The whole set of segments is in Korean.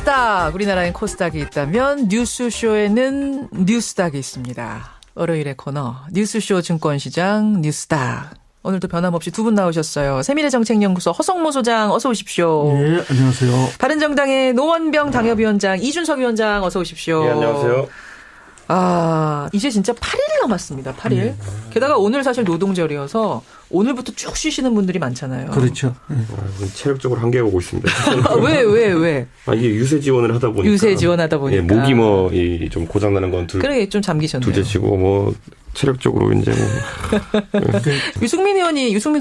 코스닥, 우리나라엔 코스닥이 있다면 뉴스쇼에는 뉴스닥이 있습니다. 월요일의 코너 뉴스쇼 증권시장 뉴스닥. 오늘도 변함없이 두 분 나오셨어요. 세미래정책연구소 허성모 소장 어서 오십시오. 네, 안녕하세요. 바른정당의 노원병 당협위원장 이준석 위원장 어서 오십시오. 네, 안녕하세요. 이제 진짜 8일 남았습니다. 8일. 게다가 오늘 사실 노동절이어서 오늘부터 쭉 쉬시는 분들이 많잖아요. 그렇죠. 체력적으로 한계가 오고 있습니다. 왜? 이게 유세 지원을 하다 보니까. 유세 지원하다 보니까. 예, 목이 좀 고장나는 건 그러게 좀 잠기셨네요. 둘째치고 체력적으로 이제 유승민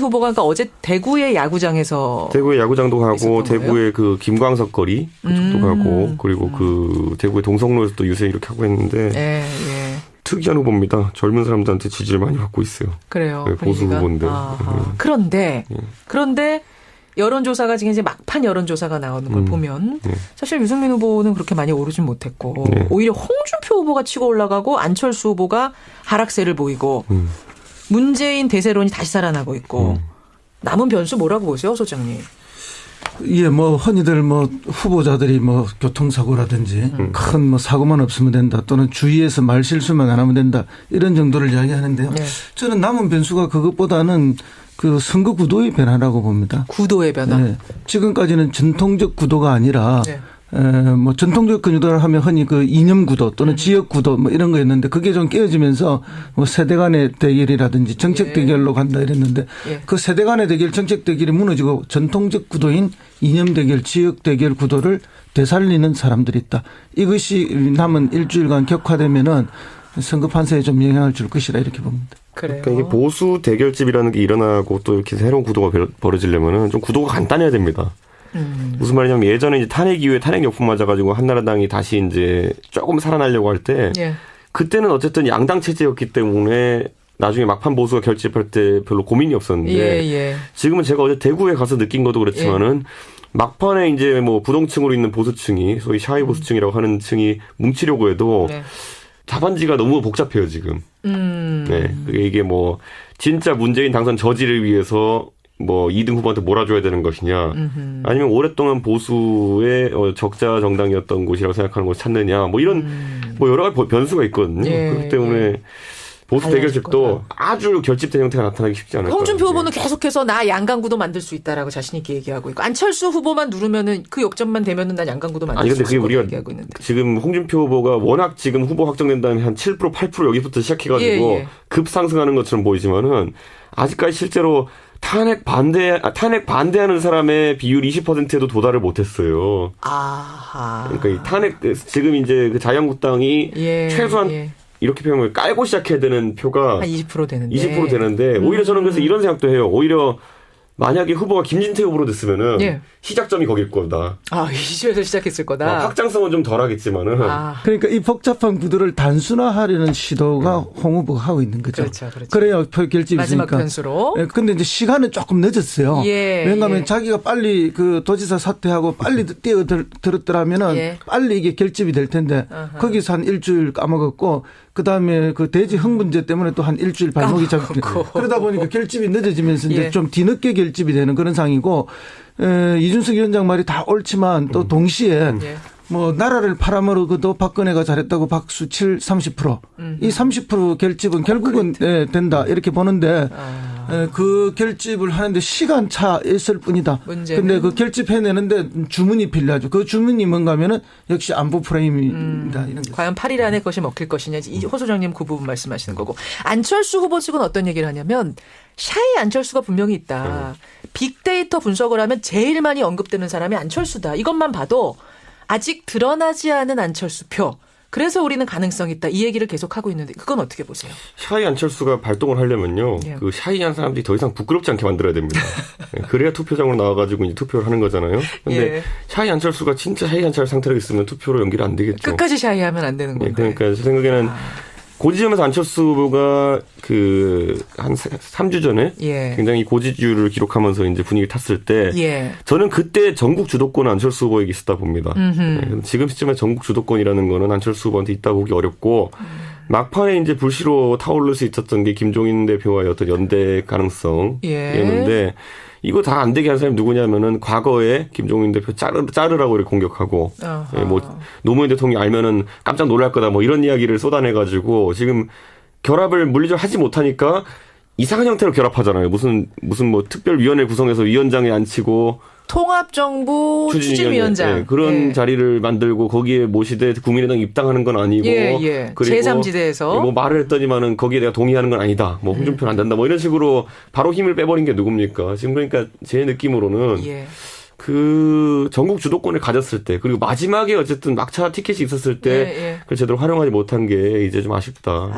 후보가 그러니까 어제 대구의 야구장에서. 대구의 야구장도 가고, 대구의 그 김광석 거리 그쪽도 가고, 그리고 그 대구의 동성로에서 또 유세 이렇게 하고 했는데. 예. 특이한 후보입니다. 젊은 사람들한테 지지를 많이 받고 있어요. 그래요. 네, 보수 후보인데. 그런데 여론조사가 지금 이제 막판 여론조사가 나오는 걸 보면 사실 유승민 후보는 그렇게 많이 오르진 못했고 오히려 홍준표 후보가 치고 올라가고 안철수 후보가 하락세를 보이고 문재인 대세론이 다시 살아나고 있고 남은 변수 뭐라고 보세요, 소장님? 예, 흔히들 후보자들이 교통사고라든지 큰 사고만 없으면 된다 또는 주위에서 말 실수만 안 하면 된다 이런 정도를 이야기하는데요. 네. 저는 남은 변수가 그것보다는 그 선거 구도의 변화라고 봅니다. 구도의 변화. 네. 지금까지는 전통적 구도가 아니라 전통적 구도를 하면 흔히 그 이념 구도 또는 지역 구도 이런 거였는데 그게 좀 깨어지면서 세대 간의 대결이라든지 정책 대결로 간다 이랬는데 그 세대 간의 대결, 정책 대결이 무너지고 전통적 구도인 이념 대결, 지역 대결 구도를 되살리는 사람들이 있다. 이것이 남은 일주일간 격화되면은 선거 판세에 좀 영향을 줄 것이라 이렇게 봅니다. 그래요. 그러니까 이게 보수 대결집이라는 게 일어나고 또 이렇게 새로운 구도가 벌어지려면은 좀 구도가 간단해야 됩니다. 무슨 말이냐면 예전에 이제 탄핵 이후에 탄핵 역풍 맞아가지고 한나라당이 다시 이제 조금 살아나려고 할 때 그때는 어쨌든 양당 체제였기 때문에 나중에 막판 보수가 결집할 때 별로 고민이 없었는데 지금은 제가 어제 대구에 가서 느낀 것도 그렇지만은 막판에 이제 부동층으로 있는 보수층이 소위 샤이 보수층이라고 하는 층이 뭉치려고 해도 답안지가 너무 복잡해요 지금. 네, 이게 진짜 문재인 당선 저지를 위해서 2등 후보한테 몰아줘야 되는 것이냐 아니면 오랫동안 보수의 적자 정당이었던 곳이라고 생각하는 곳을 찾느냐 이런 여러 가지 변수가 있거든요. 그렇기 때문에 보수 대결집도 아주 결집된 형태가 나타나기 쉽지 않을 거예요. 홍준표 후보는 계속해서 나 양강구도 만들 수 있다라고 자신 있게 얘기하고 있고 안철수 후보만 누르면은 그 역전만 되면은 난 양강구도 만들 수 있을 거라고 얘기하고 있는데 지금 홍준표 후보가 워낙 지금 후보 확정된 다음에 한 7% 8% 여기부터 시작해가지고 급상승하는 것처럼 보이지만은 아직까지 실제로 탄핵 반대하는 사람의 비율 20%에도 도달을 못했어요. 그러니까 이 탄핵 지금 이제 그 자유한국당이 최소한 이렇게 표현을 깔고 시작해야 되는 표가 한 20% 되는데 20% 되는데 오히려 저는 그래서 이런 생각도 해요. 오히려 만약에 후보가 김진태 후보로 됐으면은 시작점이 거길 거다. 이 시절에서 시작했을 거다. 확장성은 좀 덜하겠지만은. 그러니까 이 복잡한 구도를 단순화하려는 시도가 홍 후보가 하고 있는 거죠. 그렇죠. 그래야 표 결집이 있으니까. 마지막 변수로. 그런데 이제 시간은 조금 늦었어요. 왜냐하면 자기가 빨리 그 도지사 사퇴하고 빨리 뛰어들었더라면은 빨리 이게 결집이 될 텐데 거기서 한 일주일 까먹었고 그다음에 그 대지 흥분제 때문에 또 한 일주일 발목이 잡히고 그러다 보니까 결집이 늦어지면서 이제 좀 뒤늦게 결집이 되는 그런 상황이고 이준석 위원장 말이 다 옳지만 또 동시에 나라를 팔아먹어도 박근혜가 잘했다고 박수 30%. 이 30% 결집은 결국은 된다 이렇게 보는데 그 결집을 하는데 시간 차 있을 뿐이다. 근데 그 결집해내는데 주문이 필요하죠. 그 주문이 뭔가 하면은 역시 안보 프레임이다. 이런 거. 과연 8일 안에 그것이 먹힐 것이냐. 호 소장님 그 부분 말씀하시는 거고. 안철수 후보 측은 어떤 얘기를 하냐면 샤이 안철수가 분명히 있다. 빅데이터 분석을 하면 제일 많이 언급되는 사람이 안철수다. 이것만 봐도 아직 드러나지 않은 안철수 표. 그래서 우리는 가능성이 있다. 이 얘기를 계속하고 있는데 그건 어떻게 보세요? 샤이 안철수가 발동을 하려면요. 그 샤이한 사람들이 더 이상 부끄럽지 않게 만들어야 됩니다. 그래야 투표장으로 나와가지고 이제 투표를 하는 거잖아요. 근데 샤이 안철수가 진짜 샤이 안철수 상태로 있으면 투표로 연결이 안 되겠죠. 끝까지 샤이하면 안 되는 건가요? 그러니까 제 생각에는 고지점에서 안철수 후보가 한 3주 전에 굉장히 고지율을 기록하면서 이제 분위기 탔을 때 저는 그때 전국 주도권은 안철수 후보에게 있었다 봅니다. 지금 시점에 전국 주도권이라는 거는 안철수 후보한테 있다 보기 어렵고 막판에 이제 불씨로 타오를 수 있었던 게 김종인 대표와의 어떤 연대 가능성이었는데 이거 다 안 되게 한 사람이 누구냐면은 과거에 김종인 대표 자르라고 이렇게 공격하고 예, 뭐 노무현 대통령이 알면은 깜짝 놀랄 거다 뭐 이런 이야기를 쏟아내가지고 지금 결합을 물리적으로 하지 못하니까 이상한 형태로 결합하잖아요. 무슨 뭐 특별위원회 구성해서 위원장에 앉히고 통합정부 추진위원장 네, 그런 자리를 만들고 거기에 모시되 국민의당 입당하는 건 아니고 그리고 제3지대에서 뭐 말을 했더니만은 거기에 내가 동의하는 건 아니다. 뭐 홍준표는 안 된다. 뭐 이런 식으로 바로 힘을 빼버린 게 누굽니까? 지금 그러니까 제 느낌으로는 그 전국 주도권을 가졌을 때 그리고 마지막에 어쨌든 막차 티켓이 있었을 때 그걸 제대로 활용하지 못한 게 이제 좀 아쉽다.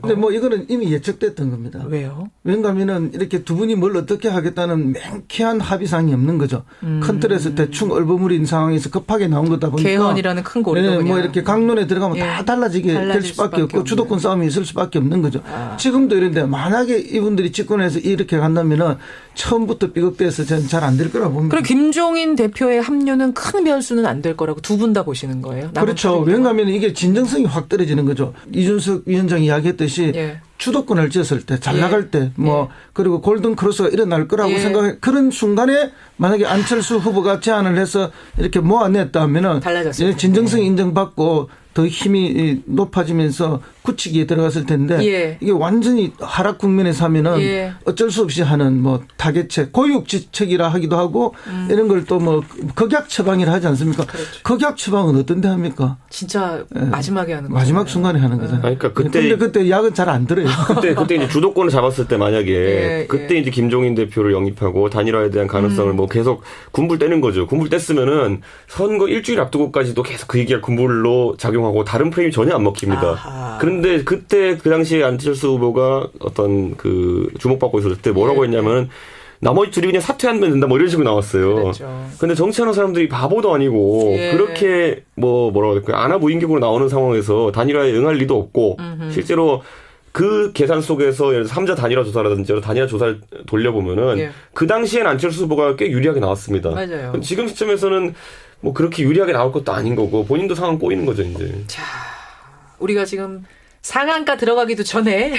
근데 뭐 이거는 이미 예측됐던 겁니다. 왜요? 왜냐하면은 이렇게 두 분이 뭘 어떻게 하겠다는 맹쾌한 합의사항이 없는 거죠. 큰 틀에서 대충 얼버무린 상황에서 급하게 나온 거다 보니까 개헌이라는 큰 고리도 네, 뭐 이렇게 강론에 들어가면 다 달라지게 될 수밖에 없고 주도권 싸움이 있을 수밖에 없는 거죠. 지금도 이런데 만약에 이분들이 집권해서 이렇게 간다면은 처음부터 삐걱대서 저는 잘 안 될 거라고 봅니다. 그럼 김종인 대표의 합류는 큰 변수는 안 될 거라고 두 분 다 보시는 거예요? 그렇죠. 왜냐하면 이게 진정성이 확 떨어지는 거죠. 이준석 위원장이 이야기했듯이 주도권을 쥐었을 때, 잘 나갈 때, 뭐 그리고 골든 크로스가 일어날 거라고 생각해 그런 순간에 만약에 안철수 후보가 제안을 해서 이렇게 모아냈다면은 진정성이 인정받고 더 힘이 높아지면서 굳히기에 들어갔을 텐데 이게 완전히 하락 국면에서 하면은 어쩔 수 없이 하는 뭐 타겟책, 고육지책이라 하기도 하고 이런 걸 또 뭐 극약 처방이라 하지 않습니까? 그렇죠. 극약 처방은 어떤 데 합니까? 진짜 마지막에 하는 거죠. 마지막 순간에 하는 거잖아요. 그러니까 그때 약은 잘 안 들어요. 그때 이제 주도권을 잡았을 때 만약에 그때 이제 김종인 대표를 영입하고 단일화에 대한 가능성을 뭐 계속 군불 떼는 거죠. 군불 뗐으면은 선거 일주일 앞두고까지도 계속 그 얘기가 군불로 작용하고 다른 프레임이 전혀 안 먹힙니다. 그런데 그때 그 당시에 안철수 후보가 어떤 그 주목받고 있었을 때 뭐라고 했냐면 나머지 둘이 그냥 사퇴하면 된다 뭐 이런 식으로 나왔어요. 그렇죠. 근데 정치하는 사람들이 바보도 아니고 그렇게 뭐라고 해야 될까요? 안하무인격으로 나오는 상황에서 단일화에 응할 리도 없고 실제로 그 계산 속에서 예를 들어 3자 단일화 조사라든지 단일화 조사를 돌려보면은 그 당시엔 안철수 후보가 꽤 유리하게 나왔습니다. 맞아요. 지금 시점에서는 뭐 그렇게 유리하게 나올 것도 아닌 거고 본인도 상황 꼬이는 거죠 이제. 자, 우리가 지금 상한가 들어가기도 전에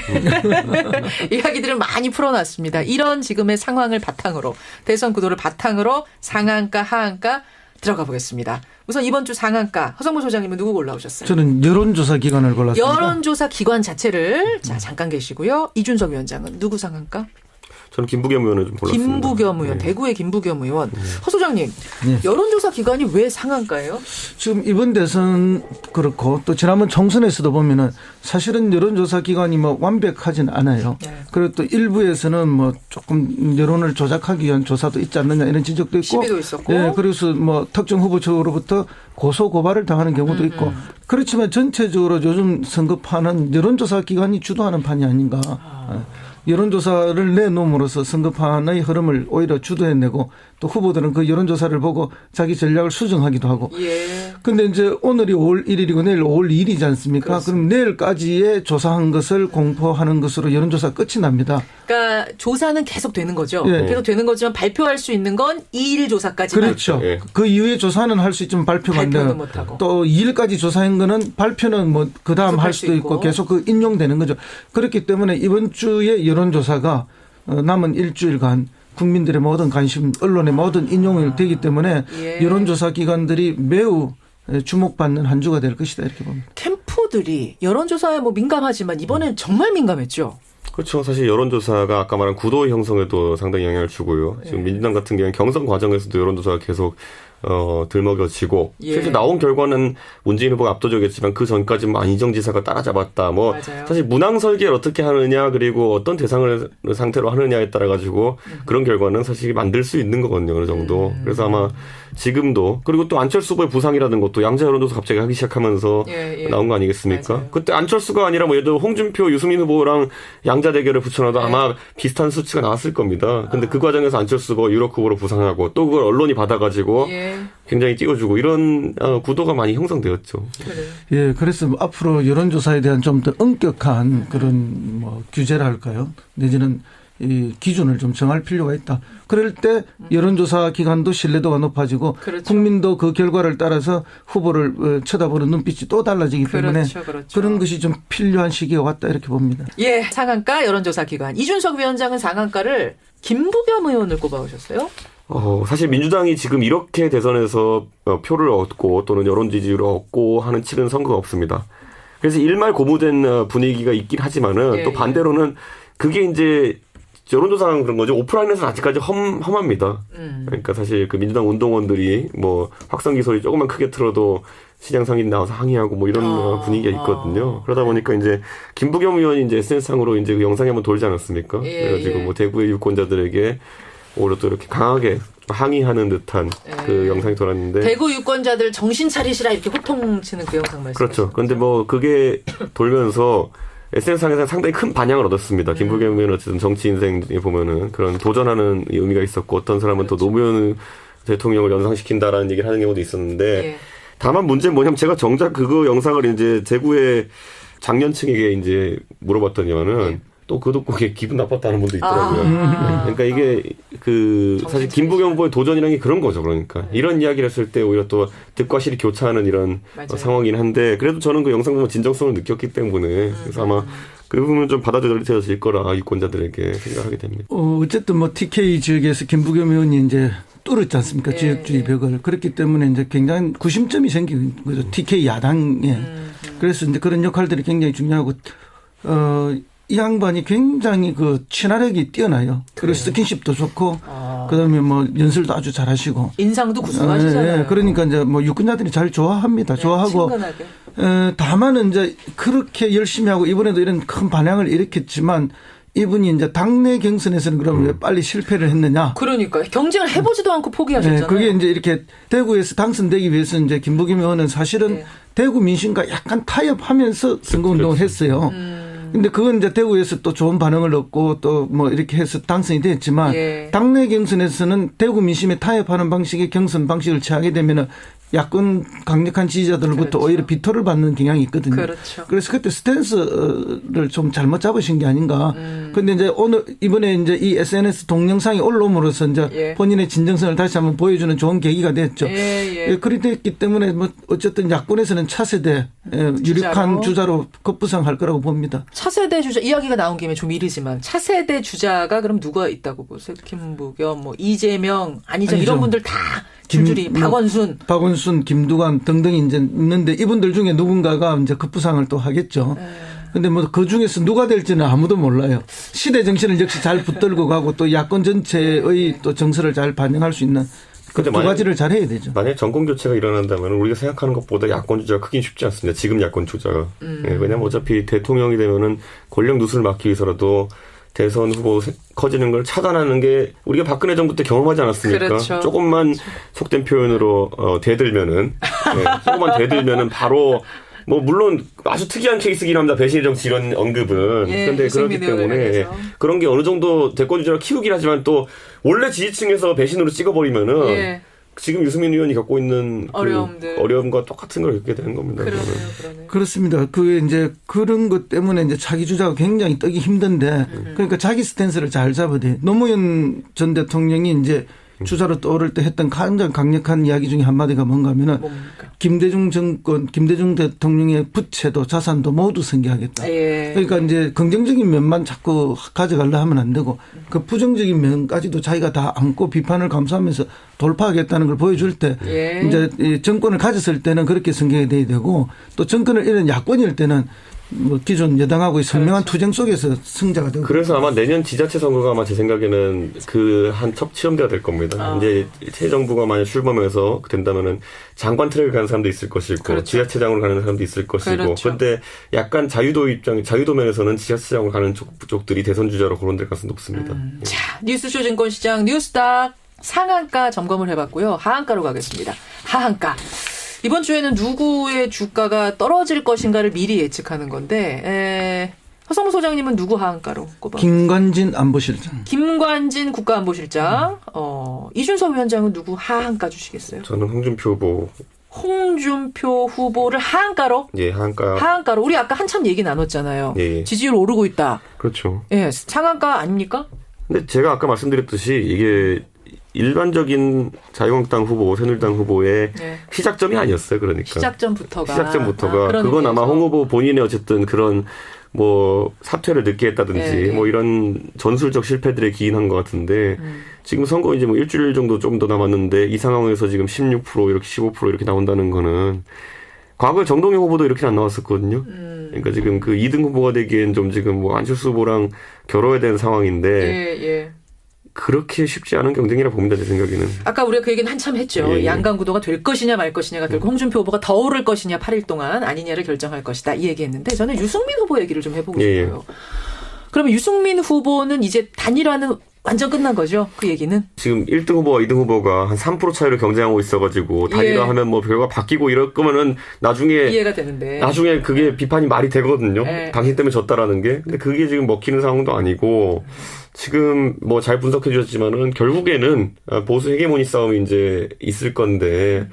이야기들을 많이 풀어놨습니다. 이런 지금의 상황을 바탕으로 대선 구도를 바탕으로 상한가 하한가 들어가 보겠습니다. 우선 이번 주 상한가 허성무 소장님은 누구 골라오셨어요? 저는 여론조사 기관을 골랐습니다. 여론조사 기관 자체를 자 잠깐 계시고요. 이준석 위원장은 누구 상한가? 저는 김부겸 의원을 좀 골랐습니다. 김부겸 의원, 대구의 김부겸 의원. 허 소장님, 여론조사 기관이 왜 상한가예요? 지금 이번 대선 그렇고 또 지난번 총선에서도 보면은 사실은 여론조사 기관이 뭐 완벽하진 않아요. 그리고 또 일부에서는 뭐 조금 여론을 조작하기 위한 조사도 있지 않느냐 이런 지적도 있고. 시비도 있었고. 그래서 뭐 특정 후보 측으로부터 고소 고발을 당하는 경우도 있고. 그렇지만 전체적으로 요즘 선거판은 여론조사 기관이 주도하는 판이 아닌가. 여론조사를 내놓음으로써 선거판의 흐름을 오히려 주도해내고 또 후보들은 그 여론조사를 보고 자기 전략을 수정하기도 하고. 그런데 이제 오늘이 5월 1일이고 내일 5월 2일이지 않습니까? 그렇습니다. 그럼 내일까지의 조사한 것을 공포하는 것으로 여론조사 끝이 납니다. 그러니까 조사는 계속 되는 거죠. 계속 되는 거지만 발표할 수 있는 건 2일 조사까지만. 그렇죠. 그 이후에 조사는 할 수 있지만 발표가 안 돼요. 또 2일까지 조사한 거는 발표는 뭐 그다음 할 수도 있고 계속 그 인용되는 거죠. 그렇기 때문에 이번 주에 여론조사가 남은 일주일간 국민들의 모든 관심, 언론의 모든 인용이 되기 때문에 여론조사 기관들이 매우 주목받는 한 주가 될 것이다 이렇게 봅니다. 캠프들이 여론조사에 뭐 민감하지만 이번엔 정말 민감했죠. 그렇죠. 사실 여론조사가 아까 말한 구도 형성에도 상당히 영향을 주고요. 지금 민주당 같은 경우는 경선 과정에서도 여론조사가 계속 들먹여지고 실제 나온 결과는 문재인 후보가 압도적이었지만 그 전까지 뭐 안희정 지사가 따라잡았다. 뭐 맞아요. 사실 문항 설계를 어떻게 하느냐 그리고 어떤 대상을 상태로 하느냐에 따라 가지고 그런 결과는 사실 만들 수 있는 거거든요. 어느 정도. 그래서 아마 지금도 그리고 또 안철수 후보의 부상이라는 것도 양자 여론조사 갑자기 하기 시작하면서 나온 거 아니겠습니까? 맞아요. 그때 안철수가 아니라 뭐 예를 들어 홍준표, 유승민 후보랑 양자 대결을 붙여놔도 아마 비슷한 수치가 나왔을 겁니다. 근데 그 과정에서 안철수 후보 유력 후보로 부상하고 또 그걸 언론이 받아가지고 굉장히 띄워주고 이런 구도가 많이 형성되었죠. 그래서 앞으로 여론조사에 대한 좀 더 엄격한 그런 뭐 규제를 할까요? 내지는 이 기준을 좀 정할 필요가 있다. 그럴 때 여론조사 기관도 신뢰도가 높아지고 그렇죠. 국민도 그 결과를 따라서 후보를 쳐다보는 눈빛이 또 달라지기 때문에 그렇죠. 그런 것이 좀 필요한 시기가 왔다 이렇게 봅니다. 예, 상한가 여론조사 기관. 이준석 위원장은 상한가를 김부겸 의원을 꼽아오셨어요? 사실 민주당이 지금 이렇게 대선에서 표를 얻고 또는 여론 지지율을 얻고 하는 치른 선거가 없습니다. 그래서 일말 고무된 분위기가 있긴 하지만은 또 반대로는 그게 이제 여론조사는 그런 거죠. 오프라인에서는 아직까지 험합니다. 그러니까 사실 그 민주당 운동원들이 뭐 확성기 소리 조금만 크게 틀어도 시장 상인 나와서 항의하고 뭐 이런 분위기가 있거든요. 그러다 보니까 이제 김부겸 의원이 이제 SNS상으로 이제 그 영상이 한번 돌지 않았습니까? 그래가지고 뭐 대구의 유권자들에게 오히려 또 이렇게 강하게 항의하는 듯한 그 영상이 돌았는데. 대구 유권자들 정신 차리시라 이렇게 호통치는 그 영상 말씀하시죠. 그렇죠. 그런데 뭐 그게 돌면서 SNS상에서 상당히 큰 반향을 얻었습니다. 김부겸 의원은 어쨌든 정치 인생에 보면은 그런 도전하는 의미가 있었고 어떤 사람은 또 노무현 대통령을 연상시킨다라는 얘기를 하는 경우도 있었는데 다만 문제는 뭐냐면 제가 정작 그거 영상을 이제 대구의 장년층에게 이제 물어봤더니만은 또 그것도 그게 기분 나빴다는 분도 있더라고요. 그러니까 이게 그 사실 김부겸 후보의 도전이라는 게 그런 거죠. 그러니까 이런 이야기를 했을 때 오히려 또 득과 실이 교차하는 이런 상황이긴 한데 그래도 저는 그 영상 보면 진정성을 느꼈기 때문에 그래서 아마 그 부분은 좀 받아들여질 거라 유권자들에게 생각하게 됩니다. 어쨌든 뭐 TK 지역에서 김부겸 의원이 이제 뚫었지 않습니까? 지역주의 벽을. 그렇기 때문에 이제 굉장히 구심점이 생긴 거죠. TK 야당에. 그래서 이제 그런 역할들이 굉장히 중요하고, 이 양반이 굉장히 그 친화력이 뛰어나요. 그리고 스킨십도 좋고, 그다음에 뭐 연설도 아주 잘하시고. 인상도 구수하시잖아요. 네, 그러니까 이제 뭐 유권자들이 잘 좋아합니다. 좋아하고. 친근하게. 다만은 이제 그렇게 열심히 하고 이번에도 이런 큰 반향을 일으켰지만 이분이 이제 당내 경선에서는 그럼 왜 빨리 실패를 했느냐. 그러니까 경쟁을 해보지도 않고 포기하셨잖아요. 네, 그게 이제 이렇게 대구에서 당선되기 위해서 이제 김부겸 의원은 사실은 대구 민심과 약간 타협하면서 선거운동을 했어요. 근데 그건 이제 대구에서 또 좋은 반응을 얻고 또 뭐 이렇게 해서 당선이 됐지만 당내 경선에서는 대구 민심에 타협하는 방식의 경선 방식을 취하게 되면은 야권 강력한 지지자들로부터 오히려 비토를 받는 경향이 있거든요. 그래서 그때 스탠스를 좀 잘못 잡으신 게 아닌가. 그런데 이제 오늘 이번에 이제 이 SNS 동영상이 올라옴으로써 이제 본인의 진정성을 다시 한번 보여주는 좋은 계기가 됐죠. 그렇게 됐기 때문에 뭐 어쨌든 야권에서는 차세대 유력한 주자로 급부상할 거라고 봅니다. 차세대 주자 이야기가 나온 김에 좀 이르지만 차세대 주자가 그럼 누가 있다고 보세요? 김부겸, 뭐 이재명, 안희정 이런 분들 다 줄줄이 박원순, 김두관 등등이 이제 있는데 이분들 중에 누군가가 이제 급부상을 또 하겠죠. 근데 뭐 그 중에서 누가 될지는 아무도 몰라요. 시대 정신을 역시 잘 붙들고 가고 또 야권 전체의 또 정서를 잘 반영할 수 있는 그 두 가지를 잘 해야 되죠. 만약 정권 교체가 일어난다면 우리가 생각하는 것보다 야권 주자가 크긴 쉽지 않습니다. 지금 야권 주자가. 왜냐하면 어차피 대통령이 되면은 권력 누수를 막기 위해서라도 대선 후보 커지는 걸 차단하는 게 우리가 박근혜 정부 때 경험하지 않았습니까? 그렇죠. 조금만 속된 표현으로 대들면은 조금만 대들면은 바로 뭐 물론 아주 특이한 케이스긴 합니다. 배신의 정치 이런 언급은. 그런데 그렇기 때문에 그런 게 어느 정도 대권 주자를 키우긴 하지만 또 원래 지지층에서 배신으로 찍어버리면은 지금 유승민 의원이 겪고 있는 어려움과 똑같은 걸 겪게 되는 겁니다. 그러네요. 그렇습니다. 그게 이제 그런 것 때문에 이제 자기 주자가 굉장히 뜨기 힘든데 그러니까 자기 스탠스를 잘 잡아야 돼. 노무현 전 대통령이 이제 주자로 떠오를 때 했던 가장 강력한 이야기 중에 한마디가 뭔가 하면은 김대중 대통령의 부채도 자산도 모두 승계하겠다. 그러니까 이제 긍정적인 면만 자꾸 가져가려 하면 안 되고 그 부정적인 면까지도 자기가 다 안고 비판을 감수하면서 돌파하겠다는 걸 보여줄 때 이제 정권을 가졌을 때는 그렇게 승계가 돼야 되고 또 정권을 잃은 야권일 때는 뭐 기존 여당하고의 선명한 투쟁 속에서 승자가 되고. 그래서 아마 내년 지자체 선거가 아마 제 생각에는 그 한 첫 시험대가 될 겁니다. 이제 새 정부가 만약 출범해서 된다면은 장관 트랙을 가는 사람도 있을 것이고 지자체장으로 가는 사람도 있을 것이고. 그런데 약간 자유도 면에서는 지자체장으로 가는 쪽들이 대선 주자로 거론될 가능성이 높습니다. 자, 뉴스쇼 증권시장 뉴스닥 상한가 점검을 해봤고요. 하한가로 가겠습니다. 하한가. 이번 주에는 누구의 주가가 떨어질 것인가를 미리 예측하는 건데 허성무 소장님은 누구 하한가로 꼽아? 김관진 안보실장. 김관진 국가안보실장. 이준석 위원장은 누구 하한가 주시겠어요? 저는 홍준표 후보. 홍준표 후보를 하한가로? 예, 하한가. 하한가로. 우리 아까 한참 얘기 나눴잖아요. 지지율 오르고 있다. 그렇죠. 예, 상한가 아닙니까? 근데 제가 아까 말씀드렸듯이 이게 일반적인 자유한국당 후보, 새누리당 후보의 네. 시작점이 아니었어요. 그러니까 시작점부터가 그건 아마 홍 후보 본인의 어쨌든 그런 뭐 사퇴를 늦게 했다든지 네. 뭐 이런 전술적 실패들에 기인한 것 같은데 지금 선거 이제 뭐 일주일 정도 좀 더 남았는데 이 상황에서 지금 16% 이렇게 15% 이렇게 나온다는 거는 과거 정동영 후보도 이렇게 안 나왔었거든요. 그러니까 지금 그 2등 후보가 되기엔 좀 지금 뭐 안철수 후보랑 겨뤄야 되는 상황인데 예. 그렇게 쉽지 않은 경쟁이라 봅니다. 제 생각에는. 아까 우리가 그 얘기는 한참 했죠. 양강 구도가 될 것이냐 말 것이냐가 결국 홍준표 후보가 더 오를 것이냐 8일 동안 아니냐를 결정할 것이다. 이 얘기했는데 저는 유승민 후보 얘기를 좀 해보고 싶어요. 그러면 유승민 후보는 이제 단일화는 완전 끝난 거죠? 그 얘기는? 지금 1등 후보와 2등 후보가 한 3% 차이로 경쟁하고 있어가지고 단일화하면 뭐 결과 바뀌고 이럴 거면은 나중에 이해가 되는데 나중에 그게 비판이 말이 되거든요. 당신 때문에 졌다라는 게. 근데 그게 지금 먹히는 상황도 아니고 지금 뭐 잘 분석해 주셨지만은 결국에는 보수 헤게모니 싸움이 이제 있을 건데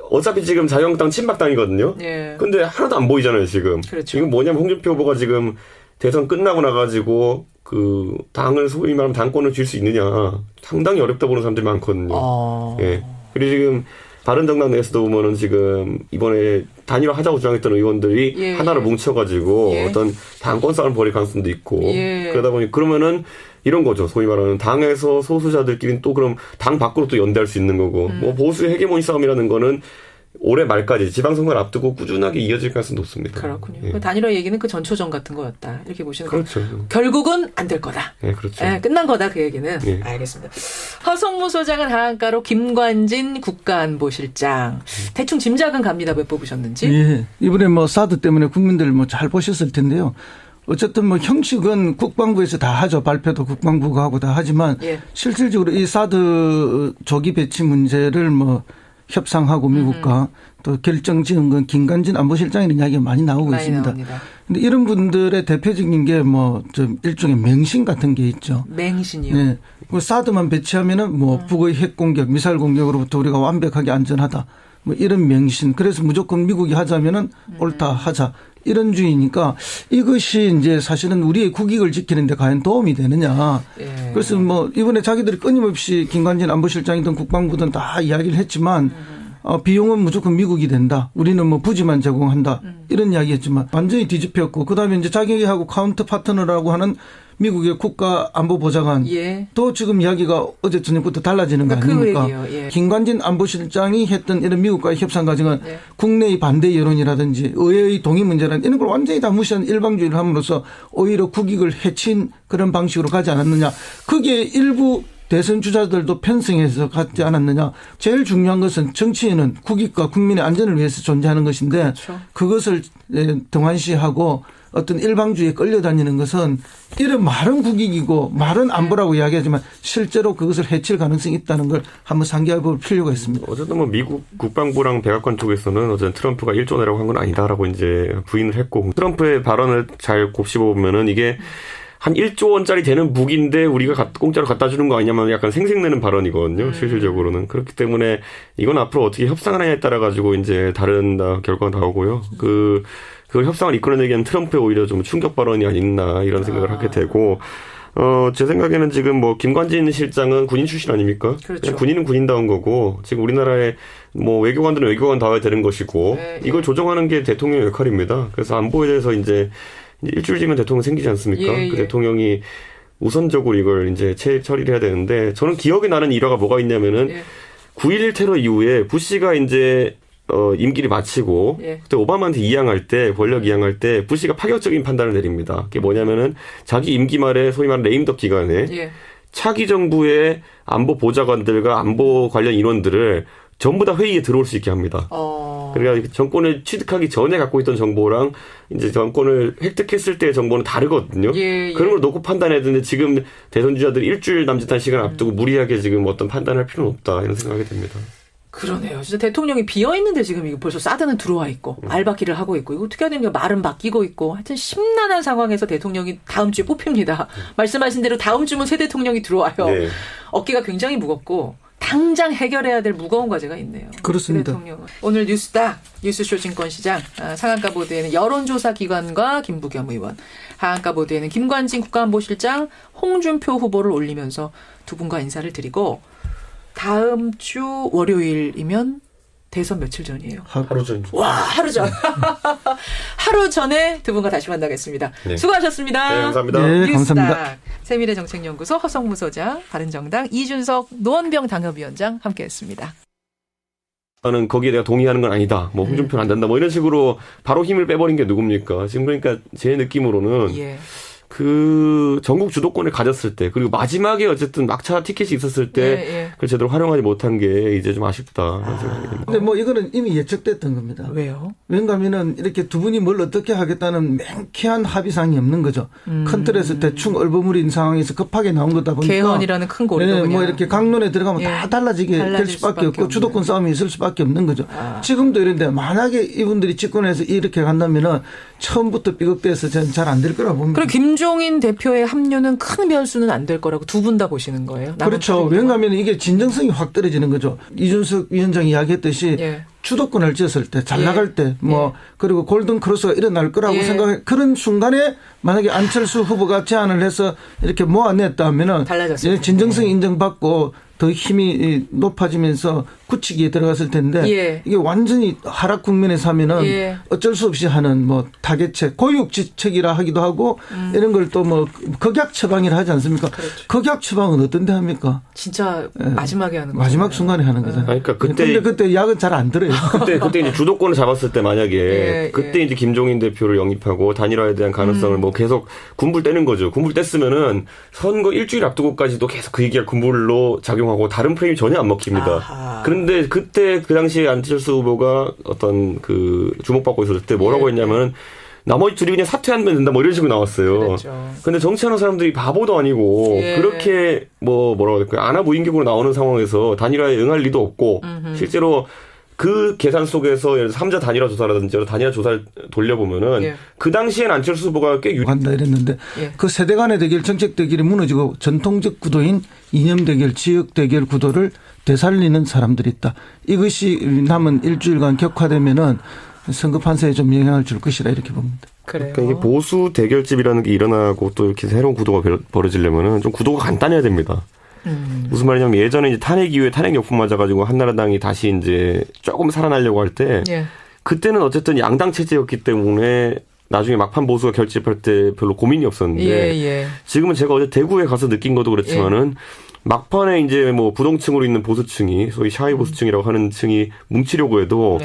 어차피 지금 자유한국당 친박당이거든요. 근데 하나도 안 보이잖아요, 지금. 그렇죠. 지금 뭐냐면 홍준표 후보가 지금 대선 끝나고 나가지고 그 당을 소위 말하면 당권을 줄 수 있느냐 상당히 어렵다 보는 사람들이 많거든요. 예. 그리고 지금 다른 정당 내에서도 보면은 지금 이번에 단일화 하자고 주장했던 의원들이 하나를 뭉쳐가지고 어떤 당권 싸움을 벌일 가능성도 있고 그러다 보니 그러면은 이런 거죠. 소위 말하는 당에서 소수자들끼리는 또 그럼 당 밖으로 또 연대할 수 있는 거고 뭐 보수의 헤게모니 싸움이라는 거는 올해 말까지 지방선거를 앞두고 꾸준하게 이어질 가능성이 높습니다. 그렇군요. 예. 단일화 얘기는 그 전초전 같은 거였다. 이렇게 보시는 거죠. 그렇죠. 결국은 안 될 거다. 네, 그렇죠. 끝난 거다 그 얘기는. 알겠습니다. 허성무 소장은 하한가로 김관진 국가안보실장. 대충 짐작은 갑니다. 왜 뽑으셨는지. 예. 이번에 뭐 사드 때문에 국민들 뭐 잘 보셨을 텐데요. 어쨌든 뭐 형식은 국방부에서 다 하죠. 발표도 국방부가 하고 다 하지만 실질적으로 이 사드 조기 배치 문제를 뭐 협상하고 미국과 또 결정 지은 건 김관진 안보실장이라는 이야기가 많이 나오고 있습니다. 그런데 이런 분들의 대표적인 게 뭐 좀 일종의 맹신 같은 게 있죠. 맹신이요? 네. 사드만 배치하면은 뭐 북의 핵 공격, 미사일 공격으로부터 우리가 완벽하게 안전하다. 뭐 이런 맹신. 그래서 무조건 미국이 하자면은 옳다 하자. 이런 주의니까 이것이 이제 사실은 우리의 국익을 지키는 데 과연 도움이 되느냐. 그래서 뭐 이번에 자기들이 끊임없이 김관진 안보실장이든 국방부든 다 이야기를 했지만 비용은 무조건 미국이 된다. 우리는 뭐 부지만 제공한다. 이런 이야기했지만 완전히 뒤집혔고 그다음에 이제 자기하고 카운터 파트너라고 하는 미국의 국가안보보좌관 또 지금 이야기가 어제 저녁부터 달라지는 거 아닙니까? 김관진 안보실장이 했던 이런 미국과의 협상 과정은 국내의 반대 여론이라든지 의회의 동의 문제라든지 이런 걸 완전히 다 무시한 일방주의를 함으로써 오히려 국익을 해친 그런 방식으로 가지 않았느냐. 그게 일부 대선 주자들도 편승해서 갖지 않았느냐. 제일 중요한 것은 정치인은 국익과 국민의 안전을 위해서 존재하는 것인데 그것을 등한시하고 어떤 일방주의에 끌려다니는 것은 이런 말은 국익이고 말은 안보라고 이야기하지만 실제로 그것을 해칠 가능성이 있다는 걸 한번 상기해 볼 필요가 있습니다. 어쨌든 뭐 미국 국방부랑 백악관 쪽에서는 어쨌든 트럼프가 1조 내라고 한 건 아니다라고 이제 부인을 했고 트럼프의 발언을 잘 곱씹어 보면은 이게 한 1조 원짜리 되는 무기인데 우리가 공짜로 갖다 주는 거 아니냐면 약간 생색내는 발언이거든요. 실질적으로는. 그렇기 때문에 이건 앞으로 어떻게 협상을 하냐에 따라 가지고 이제 다른 결과가 나오고요. 그 협상을 이끌어내기 위한 트럼프의 오히려 좀 충격 발언이 아니었나 이런 생각을 하게 되고 제 생각에는 지금 뭐 김관진 실장은 군인 출신 아닙니까? 그렇죠. 군인은 군인다운 거고 지금 우리나라의 뭐 외교관들은 외교관다워야 되는 것이고 이걸 조정하는 게 대통령의 역할입니다. 그래서 안보에 대해서 이제 일주일 뒤면 대통령 생기지 않습니까? 그 대통령이 우선적으로 이걸 이제 처리를 해야 되는데 저는 기억에 나는 일화가 뭐가 있냐면은 9.11 테러 이후에 부시가 이제 임기를 마치고 그때 오바마한테 권력 이양할 때 부시가 파격적인 판단을 내립니다. 그게 뭐냐면은 자기 임기 말에 소위 말하는 레임덕 기간에 차기 정부의 안보 보좌관들과 안보 관련 인원들을 전부 다 회의에 들어올 수 있게 합니다. 그러니까 정권을 취득하기 전에 갖고 있던 정보랑 이제 정권을 획득했을 때의 정보는 다르거든요. 그런 걸 놓고 판단해야 되는데 지금 대선 주자들이 일주일 남짓한 시간 앞두고 무리하게 지금 어떤 판단할 필요는 없다 이런 생각이 됩니다. 그러네요. 진짜 대통령이 비어있는데 지금 이거 벌써 사드는 들어와 있고 알바끼를 하고 있고 이거 어떻게 해야 되는 게 말은 바뀌고 있고 하여튼 심란한 상황에서 대통령이 다음 주에 뽑힙니다. 말씀하신 대로 다음 주면 새 대통령이 들어와요. 어깨가 굉장히 무겁고 당장 해결해야 될 무거운 과제가 있네요. 그렇습니다. 대통령은. 오늘 뉴스닥 뉴스쇼 증권시장 상한가 보도에는 여론조사 기관과 김부겸 의원, 하한가 보도에는 김관진 국가안보실장, 홍준표 후보를 올리면서 두 분과 인사를 드리고 다음 주 월요일이면 대선 며칠 전이에요? 하루 전. 와, 하루 전. 하루 전에 두 분과 다시 만나겠습니다. 네. 수고하셨습니다. 네, 감사합니다. 네, 뉴스닥, 감사합니다. 세미래정책연구소 허성무 소장, 바른정당 이준석 노원병 당협위원장 함께했습니다. 저는 거기에 내가 동의하는 건 아니다. 뭐 홍준표는 안 된다. 뭐 이런 식으로 바로 힘을 빼버린 게 누굽니까? 지금 그러니까 제 느낌으로는 예. 그 전국 주도권을 가졌을 때 그리고 마지막에 어쨌든 막차 티켓이 있었을 때 그걸 제대로 활용하지 못한 게 이제 좀 아쉽다 그런 생각이 듭니다. 근데 뭐 이거는 이미 예측됐던 겁니다. 왜요? 왜냐하면은 이렇게 두 분이 뭘 어떻게 하겠다는 맹쾌한 합의상이 없는 거죠. 큰 틀에서 대충 얼버무린 상황에서 급하게 나온 거다 보니까 개헌이라는 큰 고리도 네, 그냥. 뭐 이렇게 강론에 들어가면 다 달라지게 될 수밖에 없고 주도권 싸움이 있을 수밖에 없는 거죠. 지금도 이런데 만약에 이분들이 집권해서 이렇게 간다면은 처음부터 삐걱대서 저는 잘 안 될 거라고 봅니다. 그럼 김종인 대표의 합류는 큰 변수는 안 될 거라고 두 분 다 보시는 거예요? 그렇죠. 왜냐하면 이게 진정성이 확 떨어지는 거죠. 이준석 위원장이 이야기했듯이 주도권을 쥐었을 때, 잘 나갈 때, 뭐 그리고 골든 크로스가 일어날 거라고 생각해. 그런 순간에 만약에 안철수 후보가 제안을 해서 이렇게 모아냈다면은 진정성이 인정받고 더 힘이 높아지면서 굳히기에 들어갔을 텐데 이게 완전히 하락 국면에서 하면은 어쩔 수 없이 하는 뭐 타겟책, 고육지책이라 하기도 하고 이런 걸 또 뭐 극약 처방이라 하지 않습니까? 그렇죠. 극약 처방은 어떤 데 합니까? 진짜 마지막에 하는 거죠. 마지막 순간에 하는 거잖아요. 그러니까 그때 약은 잘 안 들어요. 그때 이제 주도권을 잡았을 때 만약에 그때 이제 김종인 대표를 영입하고 단일화에 대한 가능성을 뭐 계속 군불 떼는 거죠. 군불 뗐으면은 선거 일주일 앞두고까지도 계속 그 얘기가 군불로 작용하고 다른 프레임이 전혀 안 먹힙니다. 아하. 그런데 그때 그 당시에 안철수 후보가 어떤 그 주목받고 있었을 때 뭐라고 했냐면은 나머지 둘이 그냥 사퇴하면 된다 뭐 이런 식으로 나왔어요. 그랬죠. 근데 정치하는 사람들이 바보도 아니고 그렇게 뭐라고 할까요? 아나무인격으로 나오는 상황에서 단일화에 응할 리도 없고 실제로 그 계산 속에서 예를 들어 3자 단일화 조사라든지 단일화 조사를 돌려보면은 그 당시엔 안철수 후보가 꽤 한다 이랬는데 그 세대 간의 대결, 정책 대결이 무너지고 전통적 구도인 이념 대결, 지역 대결 구도를 되살리는 사람들이 있다. 이것이 남은 일주일간 격화되면은 선거 판세에 좀 영향을 줄 것이라 이렇게 봅니다. 그러니까 이게 보수 대결집이라는 게 일어나고 또 이렇게 새로운 구도가 벌어지려면은 좀 구도가 간단해야 됩니다. 무슨 말이냐면 예전에 이제 탄핵 이후에 탄핵 역풍 맞아가지고 한나라당이 다시 이제 조금 살아나려고 할 때 그때는 어쨌든 양당 체제였기 때문에 나중에 막판 보수가 결집할 때 별로 고민이 없었는데 지금은 제가 어제 대구에 가서 느낀 것도 그렇지만은 막판에 이제 뭐 부동층으로 있는 보수층이 소위 샤이 보수층이라고 하는 층이 뭉치려고 해도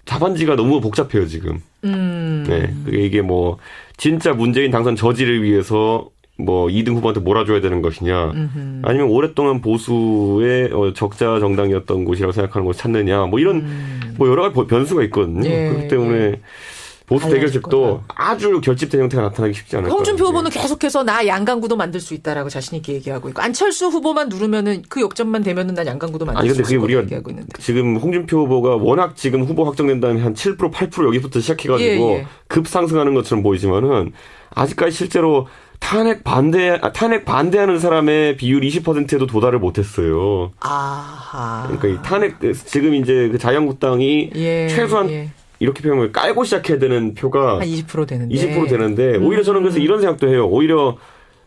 답안지가 너무 복잡해요 지금. 네, 그게 이게 뭐 진짜 문재인 당선 저지를 위해서 뭐 2등 후보한테 몰아줘야 되는 것이냐, 아니면 오랫동안 보수의 적자 정당이었던 곳이라고 생각하는 곳을 찾느냐, 뭐 이런 뭐 여러 가지 변수가 있거든요. 그렇기 때문에 보수 대결집도 아주 결집된 형태가 나타나기 쉽지 않을 거예요. 홍준표 후보는 계속해서 나 양강구도 만들 수 있다라고 자신 있게 얘기하고 있고, 안철수 후보만 누르면은 그 역전만 되면은 난 양강구도 만들 수 있을 거라고 얘기하고 있는데. 지금 홍준표 후보가 워낙 지금 후보 확정된 다음에 한 7%, 8% 여기부터 시작해가지고 급상승하는 것처럼 보이지만은 아직까지 실제로 탄핵 반대하는 사람의 비율 20%에도 도달을 못했어요. 아하. 그러니까 이 탄핵 지금 이제 그 자유한국당이 최소한 이렇게 표현을 깔고 시작해야 되는 표가 한 20% 되는데. 20% 되는데 오히려 저는 그래서 이런 생각도 해요. 오히려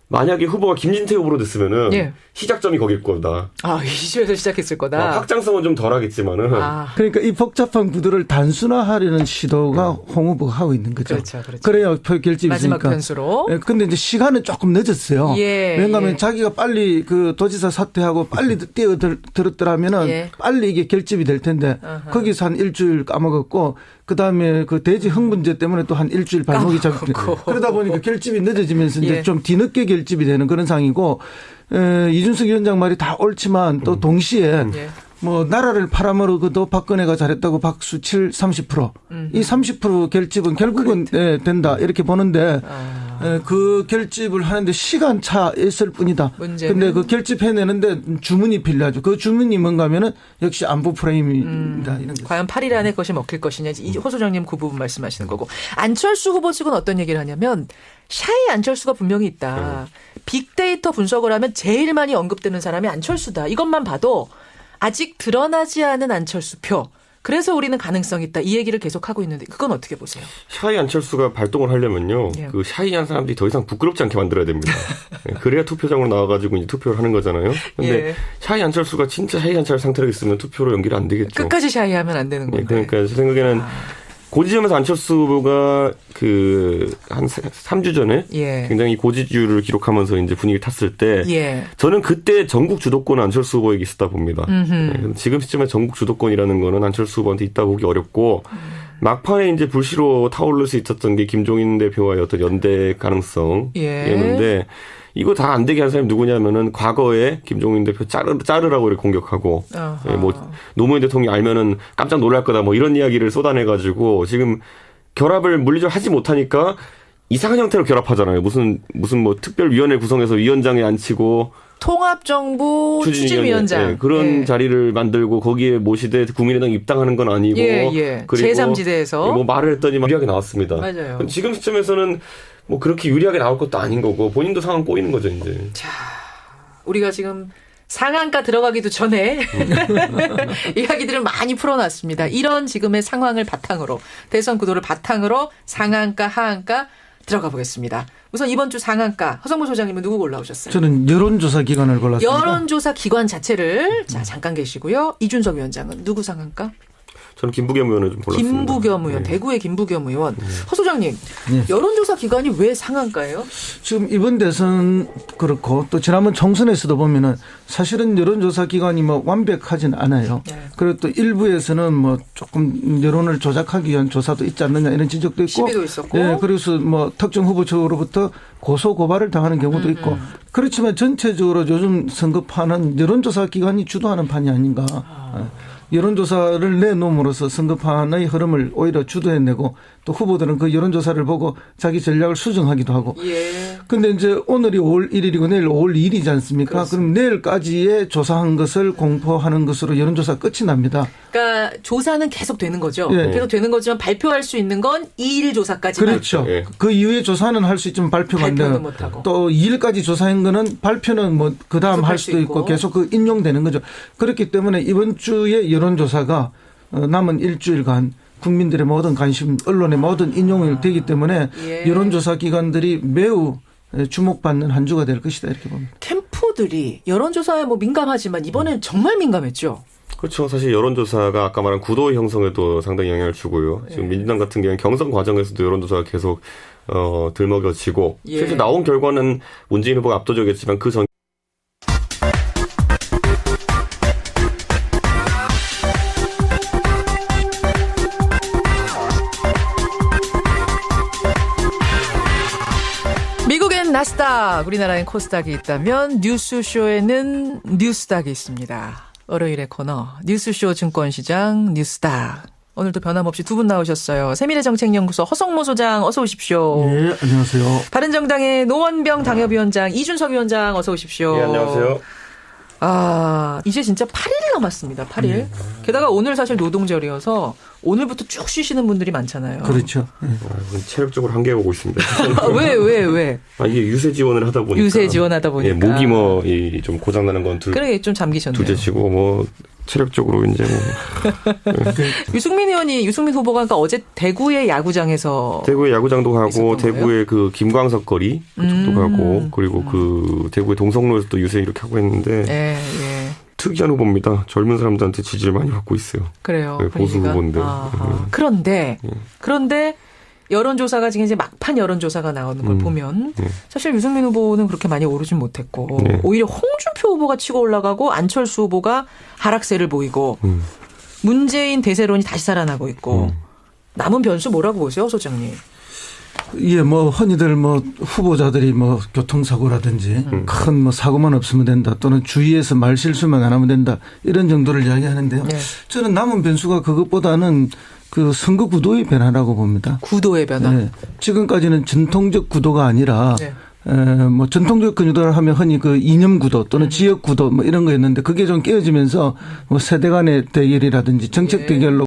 만약에 후보가 김진태 후보로 됐으면은 시작점이 거길 거다. 아, 이주에서 시작했을 거다. 확장성은 좀 덜하겠지만은. 그러니까 이 복잡한 구도를 단순화하려는 시도가 홍 후보가 하고 있는 거죠. 그렇죠. 그래야 표 결집이 마지막 있으니까. 변수로. 근데 이제 시간은 조금 늦었어요. 왜냐하면 자기가 빨리 그 도지사 사퇴하고 빨리 뛰어들었더라면은 빨리 이게 결집이 될 텐데 거기서 한 일주일 까먹었고 그다음에 그 대지 흥분제 때문에 또 한 일주일 발목이 잡히고 그러다 보니까 결집이 늦어지면서 이제 좀 뒤늦게 결집이 되는 그런 상황이고 이준석 위원장 말이 다 옳지만 또 동시에 뭐 나라를 팔아먹어도 박근혜가 잘했다고 박수 30%. 이 30% 결집은 결국은 된다 이렇게 보는데 그 결집을 하는데 시간차 있을 뿐이다. 근데 그 결집해내는데 주문이 필요하죠. 그 주문이 뭔가 하면은 역시 안보 프레임이다. 이런 거. 과연 8일 안에 그것이 먹힐 것이냐. 호 소장님 그 부분 말씀하시는 거고. 안철수 후보 측은 어떤 얘기를 하냐면 샤이 안철수가 분명히 있다. 빅데이터 분석을 하면 제일 많이 언급되는 사람이 안철수다. 이것만 봐도 아직 드러나지 않은 안철수 표. 그래서 우리는 가능성이 있다. 이 얘기를 계속하고 있는데 그건 어떻게 보세요? 샤이 안철수가 발동을 하려면요. 예. 그 샤이한 사람들이 더 이상 부끄럽지 않게 만들어야 됩니다. 그래야 투표장으로 나와가지고 이제 투표를 하는 거잖아요. 근데 예. 샤이 안철수가 진짜 샤이 안철 상태로 있으면 투표로 연결이 안 되겠죠. 끝까지 샤이하면 안 되는 건데. 그러니까 제 생각에는 고지점에서 안철수 후보가 한 3주 전에 예. 굉장히 고지율을 기록하면서 이제 분위기 탔을 때 예. 저는 그때 전국 주도권은 안철수 후보에게 있었다 봅니다. 지금 시점에 전국 주도권이라는 거는 안철수 후보한테 있다 보기 어렵고 막판에 이제 불씨로 타오를 수 있었던 게 김종인 대표와의 어떤 연대 가능성이었는데 이거 다 안 되게 한 사람이 누구냐면은 과거에 김종인 대표 자르라고 이렇게 공격하고 뭐 노무현 대통령이 알면은 깜짝 놀랄 거다 뭐 이런 이야기를 쏟아내가지고 지금 결합을 물리적으로 하지 못하니까 이상한 형태로 결합하잖아요. 무슨 뭐 특별위원회 구성해서 위원장에 앉히고 통합정부 추진위원장 네, 그런 자리를 만들고 거기에 모시되 국민의당 입당하는 건 아니고 그리고 제3지대에서 뭐 말을 했더니 유리하게 나왔습니다. 맞아요. 지금 시점에서는 뭐 그렇게 유리하게 나올 것도 아닌 거고 본인도 상황 꼬이는 거죠 이제. 자, 우리가 지금 상한가 들어가기도 전에 이야기들을 많이 풀어놨습니다. 이런 지금의 상황을 바탕으로 대선 구도를 바탕으로 상한가 하한가 들어가 보겠습니다. 우선 이번 주 상한가 허성무 소장님은 누구 골라오셨어요? 저는 여론조사 기관을 골랐습니다. 여론조사 기관 자체를 자 잠깐 계시고요. 이준석 위원장은 누구 상한가? 저는 김부겸 의원을 좀 골랐습니다. 김부겸 의원, 대구의 김부겸 의원. 허 소장님, 여론조사 기관이 왜 상한가예요? 지금 이번 대선 그렇고 또 지난번 총선에서도 보면은 사실은 여론조사 기관이 뭐 완벽하진 않아요. 그리고 또 일부에서는 뭐 조금 여론을 조작하기 위한 조사도 있지 않느냐 이런 지적도 있고. 시비도 있었고. 예, 그래서 뭐 특정 후보 측으로부터 고소 고발을 당하는 경우도 있고. 그렇지만 전체적으로 요즘 선거판은 여론조사 기관이 주도하는 판이 아닌가. 여론조사를 내놓음으로써 선거판의 흐름을 오히려 주도해내고 또 후보들은 그 여론조사를 보고 자기 전략을 수정하기도 하고. 그런데 이제 오늘이 5월 1일이고 내일 5월 2일이지 않습니까? 그렇습니다. 그럼 내일까지의 조사한 것을 공포하는 것으로 여론조사 끝이 납니다. 그러니까 조사는 계속 되는 거죠. 계속 되는 거지만 발표할 수 있는 건 2일 조사까지만. 그렇죠. 그 이후에 조사는 할 수 있지만 발표가 안 되는. 또 2일까지 조사한 거는 발표는 뭐 그다음 할 수도 있고 계속 그 인용되는 거죠. 그렇기 때문에 이번 주에 여론조사가 남은 일주일간 국민들의 모든 관심, 언론의 모든 인용이 되기 때문에 여론조사 기관들이 매우 주목받는 한 주가 될 것이다 이렇게 봅니다. 캠프들이 여론조사에 뭐 민감하지만 이번엔 정말 민감했죠. 그렇죠. 사실 여론조사가 아까 말한 구도 형성에도 상당히 영향을 주고요. 지금 민주당 같은 경우는 경선 과정에서도 여론조사가 계속 들먹여지고 실제 나온 결과는 문재인 후보가 압도적이었지만 그 전 미국엔 나스닥, 우리나라엔 코스닥이 있다면 뉴스쇼에는 뉴스닥이 있습니다. 월요일의 코너 뉴스쇼 증권시장 뉴스닥. 오늘도 변함없이 두 분 나오셨어요. 세미래정책연구소 허성무 소장 어서 오십시오. 네, 안녕하세요. 바른정당의 노원병 당협위원장 이준석 위원장 어서 오십시오. 네, 안녕하세요. 이제 진짜 8일 남았습니다. 8일. 게다가 오늘 사실 노동절이어서 오늘부터 쭉 쉬시는 분들이 많잖아요. 그렇죠. 체력적으로 한계가 오고 있습니다. 왜? 이게 유세 지원을 하다 보니까. 유세 지원하다 보니까. 목이 좀 고장나는 건 그러게 좀 잠기셨네요. 둘째치고 뭐 체력적으로 이제 유승민 후보가 그러니까 어제 대구의 야구장에서. 대구의 야구장도 가고 대구의 그 김광석 거리 그쪽도 가고 그리고 그 대구의 동성로에서 또 유세 이렇게 하고 했는데. 특이한 후보입니다. 젊은 사람들한테 지지를 많이 받고 있어요. 그래요. 보수 후보인데. 그런데 여론조사가 지금 이제 막판 여론조사가 나오는 걸 보면 사실 유승민 후보는 그렇게 많이 오르진 못했고 오히려 홍준표 후보가 치고 올라가고 안철수 후보가 하락세를 보이고 문재인 대세론이 다시 살아나고 있고 남은 변수 뭐라고 보세요, 소장님? 예, 뭐 흔히들 뭐 후보자들이 뭐 교통사고라든지 큰 뭐 사고만 없으면 된다 또는 주위에서 말 실수만 안 하면 된다 이런 정도를 이야기하는데요. 저는 남은 변수가 그것보다는 그 선거 구도의 변화라고 봅니다. 구도의 변화. 네. 지금까지는 전통적 구도가 아니라 뭐 전통적 구도를 하면 흔히 그 이념 구도 또는 지역 구도 뭐 이런 거였는데 그게 좀 깨어지면서 뭐 세대 간의 대결이라든지 정책 대결로